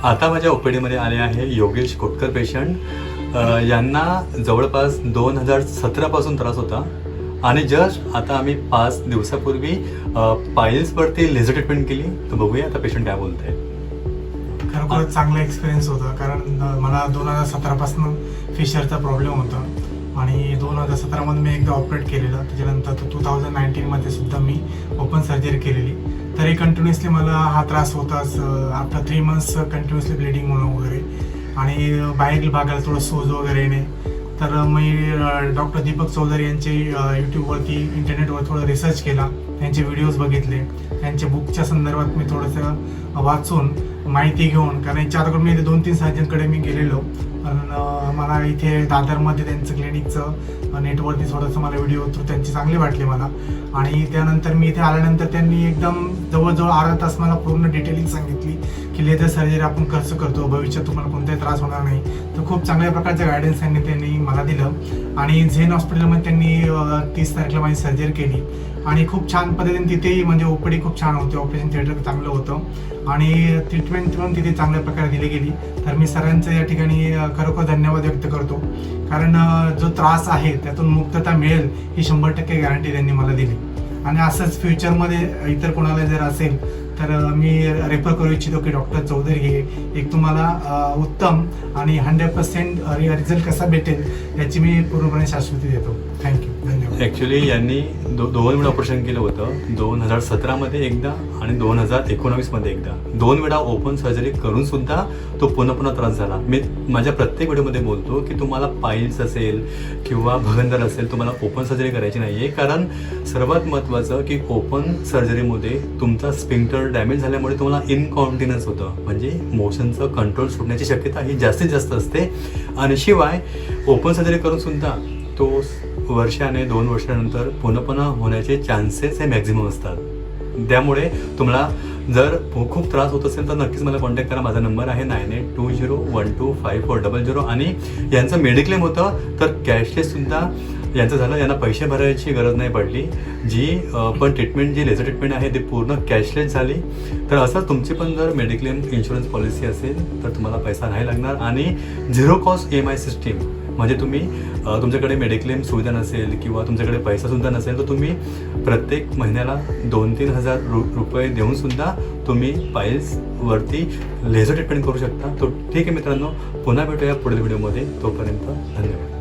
आता माझ्या ओपीडीमध्ये आले आहे योगेश कोटकर पेशंट. यांना जवळपास 2017 पासून त्रास होता आणि जस्ट आता आम्ही 5 दिवसापूर्वी पाईल्सवरती लेझर ट्रीटमेंट केली. तर बघूया आता पेशंट काय बोलत आहे. खरोखरच चांगला एक्सपिरियन्स होता, कारण मला 2017 पासून फिशरचा प्रॉब्लेम होता आणि 2017 मध्ये मी एकदा ऑपरेट केलेलं. त्याच्यानंतर 2019 मध्ये सुद्धा मी ओपन सर्जरी केलेली. तरी कंटिन्युअसली मला हा त्रास होताच. आफ्टर 3 मंथ्स कंटिन्युअसली ब्लिडिंग होणं वगैरे आणि बाहेरील भागाला थोडं सूज वगैरे येणे. तर मी डॉक्टर दीपक चौधरी यांचे यूट्यूबवरती इंटरनेटवर थोडं रिसर्च केला, त्यांचे व्हिडिओज बघितले, त्यांच्या बुकच्या संदर्भात मी थोडंसं वाचून माहिती घेऊन, कारण याच्या अगोदर मी 2-3 सर्जनकडे मी गेलेलो, पण मला इथे दादरमध्ये त्यांचं क्लिनिकचं नेटवरती थोडंसं मला व्हिडिओ थ्रू त्यांचे चांगले वाटले मला. आणि त्यानंतर मी इथे आल्यानंतर त्यांनी एकदम जवळजवळ अर्धा तास मला पूर्ण डिटेलिंग सांगितली की लेझर सर्जरी आपण कसं करतो, भविष्यात तुम्हाला कोणताही त्रास होणार नाही. तर खूप चांगल्या प्रकारचं गायडन्स त्यांनी मला दिलं. आणि झेन हॉस्पिटलमध्ये त्यांनी 30 तारखेला माझी सर्जरी केली आणि खूप छान पद्धतीने तिथेही म्हणजे ओपीडी खूप छान होते, ऑपरेशन थिएटर चांगलं होतं आणि ट्रीटमेंट पण तिथे चांगल्या प्रकारे दिली गेली. तर मी सरांचं या ठिकाणी खरोखर धन्यवाद व्यक्त करतो, कारण जो त्रास आहे त्यातून मुक्तता मिळेल ही 100% गॅरंटी त्यांनी मला दिली. आणि असंच फ्युचरमध्ये इतर कोणाला जर असेल तर मी रेफर करू इच्छितो की डॉक्टर चौधरी हे एक तुम्हाला उत्तम आणि 100% रिझल्ट कसा भेटेल याची मी पूर्णपणे शाश्वती देतो. थँक्यू, धन्यवाद. ॲक्च्युली यांनी दोन वेळा ऑपरेशन केलं होतं, 2017 मध्ये एकदा आणि 2019 मध्ये एकदा. 2 वेळा ओपन सर्जरी करून सुद्धा तो पुन्हा त्रास झाला. मी माझ्या प्रत्येक व्हिडिओमध्ये बोलतो की तुम्हाला पाईल्स असेल किंवा भगंदर असेल, तुम्हाला ओपन सर्जरी करायची नाही आहे, कारण सर्वात महत्त्वाचं की ओपन सर्जरीमध्ये तुमचा स्पिंक्टर डॅमेज झाल्यामुळे तुम्हाला इनकॉन्टिनन्स होतं, म्हणजे मोशनचं कंट्रोल सुटण्याची शक्यता ही जास्तीत जास्त असते. आणि शिवाय ओपन सर्जरी करून सुद्धा तो वर्षाने 2 वर्षानंतर पुन्हा होण्याचे चान्सेस हे मॅक्झिमम असतात. त्यामुळे तुम्हाला जर खूप त्रास होत असेल तर नक्कीच मला कॉन्टॅक्ट करा. माझा नंबर आहे 9820125400. आणि यांचं मेडिक्लेम होतं तर कॅशलेससुद्धा यांचं झालं, यांना पैसे भरायची गरज नाही पडली. जी पण ट्रीटमेंट, जी लेझर ट्रीटमेंट आहे ती पूर्ण कॅशलेस झाली. तर असं तुमची पण जर मेडिक्लेम इन्शुरन्स पॉलिसी असेल तर तुम्हाला पैसा नाही लागणार. आणि 0 कॉस्ट EMI सिस्टीम, म्हणजे तुम्ही तुमच्याकडे मेडिक्लेम सुविधा नसेल किंवा तुमच्याकडे पैसासुद्धा नसेल तर तुम्ही प्रत्येक महिन्याला 2-3 हजार रुपये देऊनसुद्धा तुम्ही पाईल्सवरती लेझर ट्रीटमेंट करू शकता. तो ठीक आहे मित्रांनो, पुन्हा भेटूया पुढील व्हिडिओमध्ये. तोपर्यंत धन्यवाद.